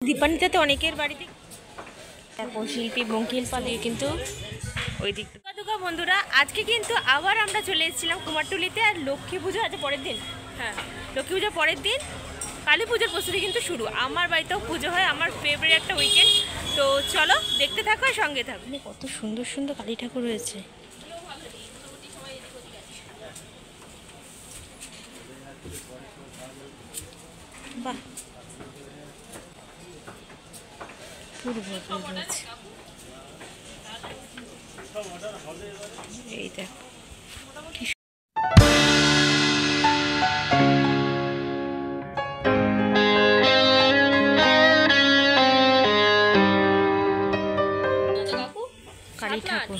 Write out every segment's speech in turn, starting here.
দীপান্বিতাতে অনেকের বাড়িতে দেখো শিল্পী বঙ্কিম পাল কিন্তু ওই দিক দুর্গা বন্ধুরা আজকে কিন্তু আবার আমরা চলে এসেছিলাম কুমারটুলিতে। আর লক্ষ্মী পুজো আছে পরের দিন, হ্যাঁ লক্ষ্মী পুজোর পরের দিন কালী পুজোর প্রস্তুতি কিন্তু শুরু। আমার বাড়িতেও পুজো হয়, আমার ফেভারিট একটা উইকেন্ড। তো চলো দেখতে থাকো আর সঙ্গে থাকো। কত সুন্দর সুন্দর কালী ঠাকুর রয়েছে। বাহ এই দেখ কালী ঠাকুর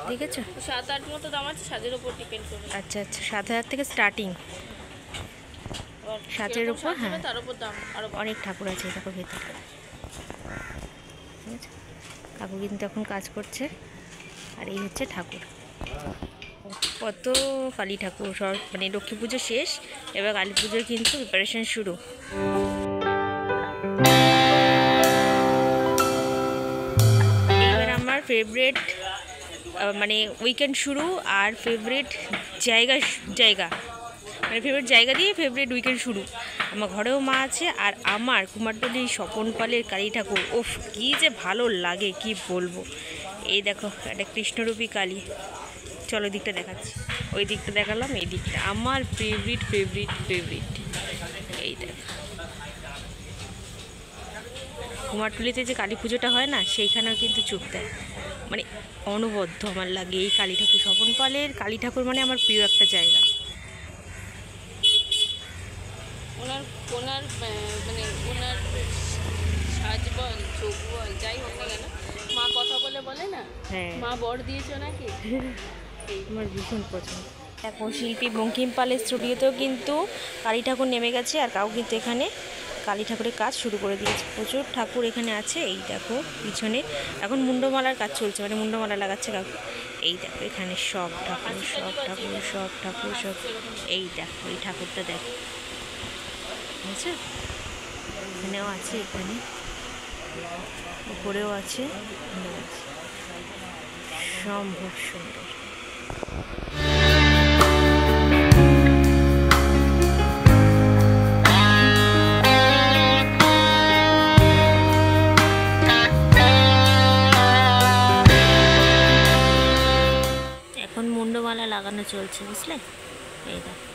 দেখেছো? 7-8 মতো দাম আছে, সাজের উপর ডিপেন্ড করে। আচ্ছা আচ্ছা, 7,000 থেকে স্টার্টিং, সাজের উপর। হ্যাঁ তার উপর দাম আরো অনেক ঠাকুর আছে দেখো ভেতরে। কাকু কিন্তু এখন কাজ করছে। আর এই হচ্ছে ঠাকুর, কত কালী ঠাকুর সব। মানে লক্ষ্মী পুজো শেষ, এবার কালী পুজোর কিন্তু প্রিপারেশন শুরু। এবার আমার ফেভারিট মানে উইকেন্ড শুরু আর ফেভারিট জায়গা মানে ফেভারিট জায়গা দিয়ে ফেভারিট উইকেন্ড শুরু। আমার ঘরেও মা আছে, আর আমার কুমারটুলি স্বপন পালের কালী ঠাকুর ওফ কী যে ভালো লাগে কি বলবো। এই দেখো একটা কৃষ্ণরূপী কালী। চলো দিকটা দেখাচ্ছি, ওই দিকটা দেখালাম, এই দিকটা আমার ফেভারিট। এই দেখো কুমারটুলিতে যে কালী পুজোটা হয় না, সেইখানেও কিন্তু চুপ দেয়, মানে অনবদ্য আমার লাগে এই কালী ঠাকুর। স্বপন পালের কালী ঠাকুর মানে আমার প্রিয় একটা জায়গা। ওনার মানে ওনার সাজ বল চোখ বল যাই হোক না কেন, মা কথা বলে না, হ্যাঁ মা বর দিয়েছো নাকি, আমার ভীষণ পছন্দ। এখন শিল্পী বঙ্কিম পালের স্টুডিওতেও কিন্তু কালী ঠাকুর নেমে গেছে, আর কাউ কিন্তু এখানে কালী ঠাকুরের কাজ শুরু করে দিয়েছে। প্রচুর ঠাকুর এখানে আছে। এই দেখো পিছনে এখন মুন্ডমালার কাজ চলছে, মানে মুন্ডমালা লাগাচ্ছে কাকু। এই দেখো এখানে সব ঠাকুর। এই দেখো এই ঠাকুরটা দেখো, বুঝছো এখানেও আছে, এখানে উপরেও আছে, সম্ভব সুন্দর। এখন মুন্ডমালা লাগানো চলছে, বুঝলে? এই দেখো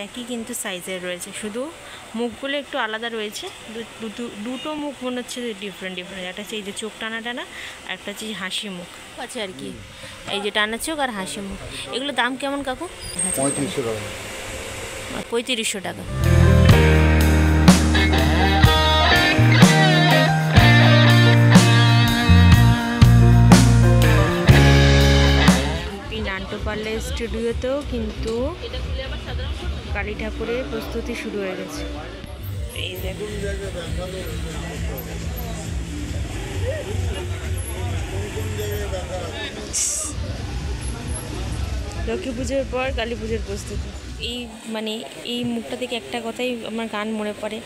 একই কিন্তু সাইজের রয়েছে, শুধু মুখগুলো একটু আলাদা রয়েছে। দুটো মুখ মনে হচ্ছে ডিফারেন্ট। একটা হচ্ছে এই যে চোখ টানা আর একটা হচ্ছে হাসি মুখ আছে আর কি, এই যে টানা চোখ আর হাসি মুখ। এগুলো দাম কেমন কাকু? 3500 টাকা। 3500 টাকা। পার্লের স্টুডিওতেও কিন্তু কালী ঠাকুরের প্রস্তুতি শুরু হয়ে গেছে। এই দেখো লক্ষ্মী পুজোর পর কালী পুজোর প্রস্তুতি। এই মানে এই মুখটা থেকে একটা কথাই আমার গান মনে পড়ে,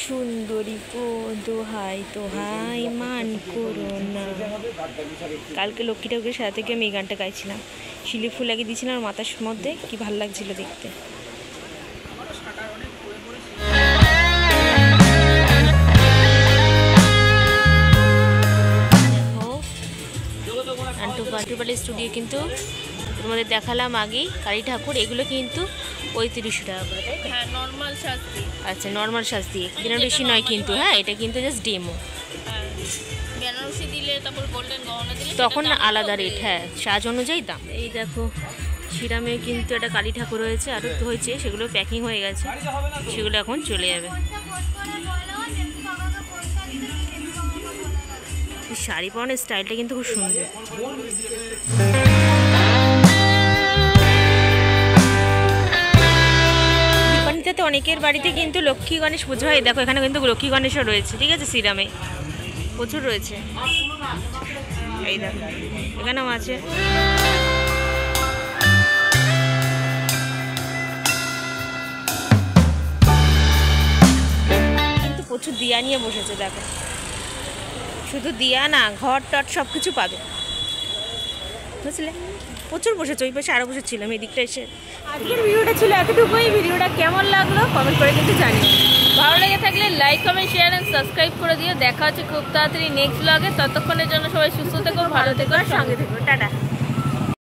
সুন্দরী গো দোহাই তোহাই মান করো না। কালকে লক্ষ্মী ঠাকুরের সাথে থেকে আমি এই গানটা গাইছিলাম, শিলি ফুল লাগিয়ে দিয়েছিলাম মাথার মধ্যে, কি ভালো লাগছিল দেখতে। আন্টুপালের স্টুডিও কিন্তু তোমাদের দেখালাম আগেই কালী ঠাকুর। এগুলো কিন্তু 3500 টাকা করে, তাই? হ্যাঁ নর্মাল সাজ দিয়ে। আচ্ছা নর্মাল সাজ দিয়ে, বেনারসি নয় কিন্তু। হ্যাঁ এটা কিন্তু জাস্ট ডেমো। বেনারসি দিলে তারপর গোল্ডেন গহনা দিলে তখন আলাদা রেট, হ্যাঁ সাজ অনুযায়ী দাম। এই দেখো শ্রীরামে কিন্তু একটা কালী ঠাকুর হয়েছে, আরও তো হয়েছে, সেগুলো প্যাকিং হয়ে গেছে, সেগুলো এখন চলে যাবে। শাড়ি পরানোর স্টাইলটা কিন্তু খুব সুন্দর। দীপান্বিতাতে অনেকের বাড়িতে কিন্তু লক্ষ্মী গণেশ পুজো হয়। দেখো এখানে কিন্তু লক্ষ্মী গণেশও রয়েছে, ঠিক আছে শ্রীরামে। প্রচুর রয়েছে। এই দেখো এখানেও আছে। কিন্তু প্রচুর দিয়া নিয়ে বসেছে দেখো, শুধু দিয়া না ঘর টট সব কিছু পাবে, বুঝলে? প্রচুর বসেছে, ওই পাশে আরও বসেছিলাম, এই দিকটা এসে। আজকের ভিডিওটা ছিল এতটুকুই। ভিডিওটা কেমন লাগলো কমেন্ট করে কিন্তু জানিও। ভালো লেগে থাকলে like comment share and subscribe করে দিও। দেখা হচ্ছে খুব তাড়াতাড়ি নেক্সট ব্লগে। ততক্ষণের জন্য সবাই সুস্থ থেকো, ভালো থেকো, সঙ্গে থেকো। টাটা।